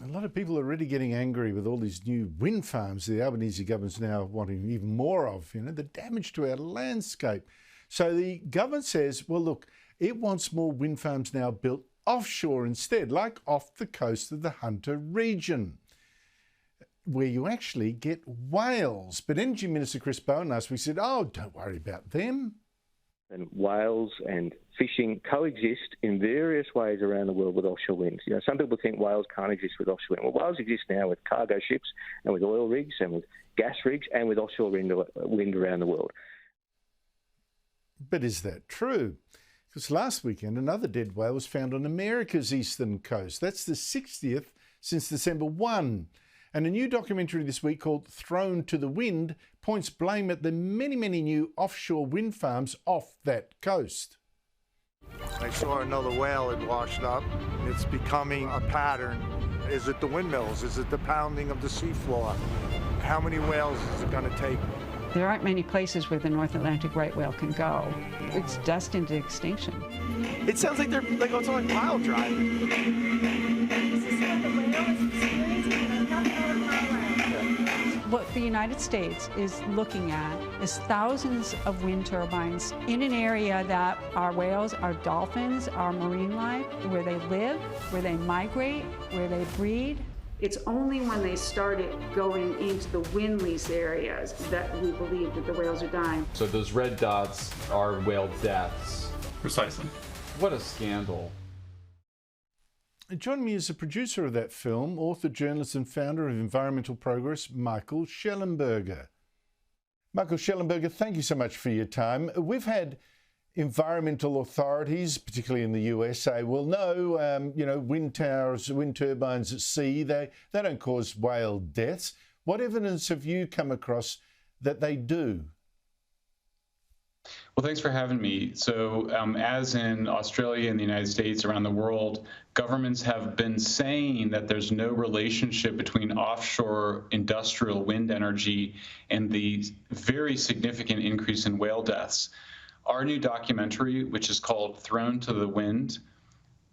A lot of people are already getting angry with all these new wind farms the Albanese government's now wanting even more of, the damage to our landscape. So the government says, well, look, it wants more wind farms now built offshore instead, like off the coast of the Hunter region, where you actually get whales. But Energy Minister Chris Bowen last week said, oh, don't worry about them. And whales and fishing coexist in various ways around the world with offshore wind. Some people think whales can't exist with offshore wind. Well, whales exist now with cargo ships and with oil rigs and with gas rigs and with offshore wind around the world. But is that true? Because last weekend, another dead whale was found on America's eastern coast. That's the 60th since December 1. And a new documentary this week called Thrown to the Wind points blame at the many, many new offshore wind farms off that coast. I saw another whale had washed up. It's becoming a pattern. Is it the windmills? Is it the pounding of the seafloor? How many whales is it going to take? There aren't many places where the North Atlantic right whale can go. It's destined to extinction. It sounds like they're like it's like pile driving. What the United States is looking at is thousands of wind turbines in an area that our whales, our dolphins, our marine life, where they live, where they migrate, where they breed. It's only when they started going into the wind lease areas that we believe that the whales are dying. So those red dots are whale deaths. Precisely. What a scandal. Joining me is the producer of that film, author, journalist and founder of Environmental Progress, Michael Schellenberger. Michael Schellenberger, thank you so much for your time. We've had environmental authorities, particularly in the US, say, well, no, wind towers, wind turbines at sea, they don't cause whale deaths. What evidence have you come across that they do? Well, thanks for having me. So as in Australia and the United States, around the world, governments have been saying that there's no relationship between offshore industrial wind energy and the very significant increase in whale deaths. Our new documentary, which is called Thrown to the Wind,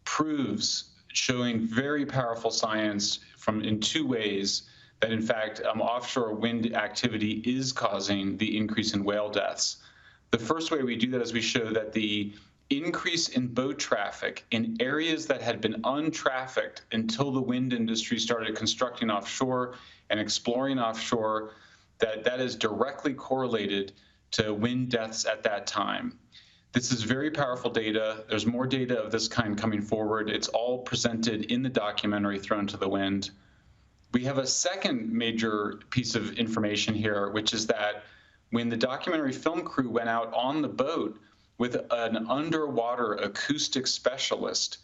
proves, showing very powerful science in two ways, that in fact offshore wind activity is causing the increase in whale deaths. The first way we do that is we show that the increase in boat traffic in areas that had been untrafficked until the wind industry started constructing offshore and exploring offshore, that is directly correlated to wind deaths at that time. This is very powerful data. There's more data of this kind coming forward. It's all presented in the documentary Thrown to the Wind. We have a second major piece of information here, which is that when the documentary film crew went out on the boat with an underwater acoustic specialist,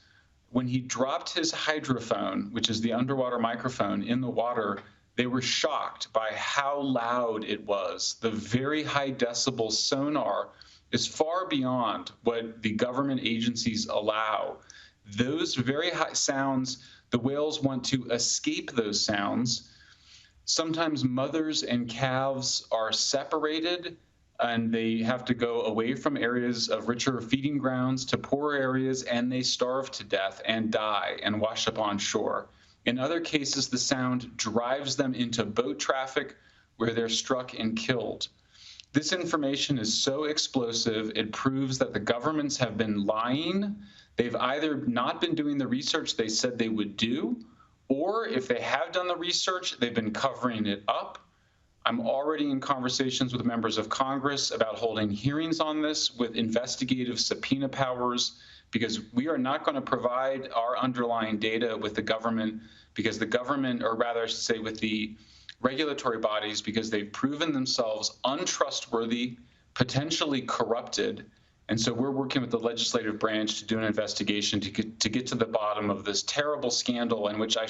when he dropped his hydrophone, which is the underwater microphone, in the water, they were shocked by how loud it was. The very high decibel sonar is far beyond what the government agencies allow. Those very high sounds, the whales want to escape those sounds. Sometimes mothers and calves are separated and they have to go away from areas of richer feeding grounds to poorer areas, and they starve to death and die and wash up on shore. In other cases, the sound drives them into boat traffic where they're struck and killed. This information is so explosive, it proves that the governments have been lying. They've either not been doing the research they said they would do, or if they have done the research, they've been covering it up. I'm already in conversations with members of Congress about holding hearings on this with investigative subpoena powers, because we are not going to provide our underlying data with the government, because the government, or rather I should say with the regulatory bodies, because they've proven themselves untrustworthy, potentially corrupted. And so we're working with the legislative branch to do an investigation to get to the bottom of this terrible scandal, in which I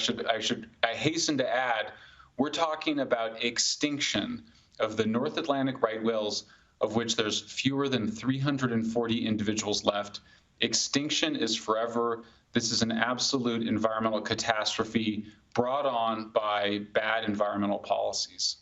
hasten to add, we're talking about extinction of the North Atlantic right whales, of which there's fewer than 340 individuals left. Extinction is forever. This is an absolute environmental catastrophe brought on by bad environmental policies.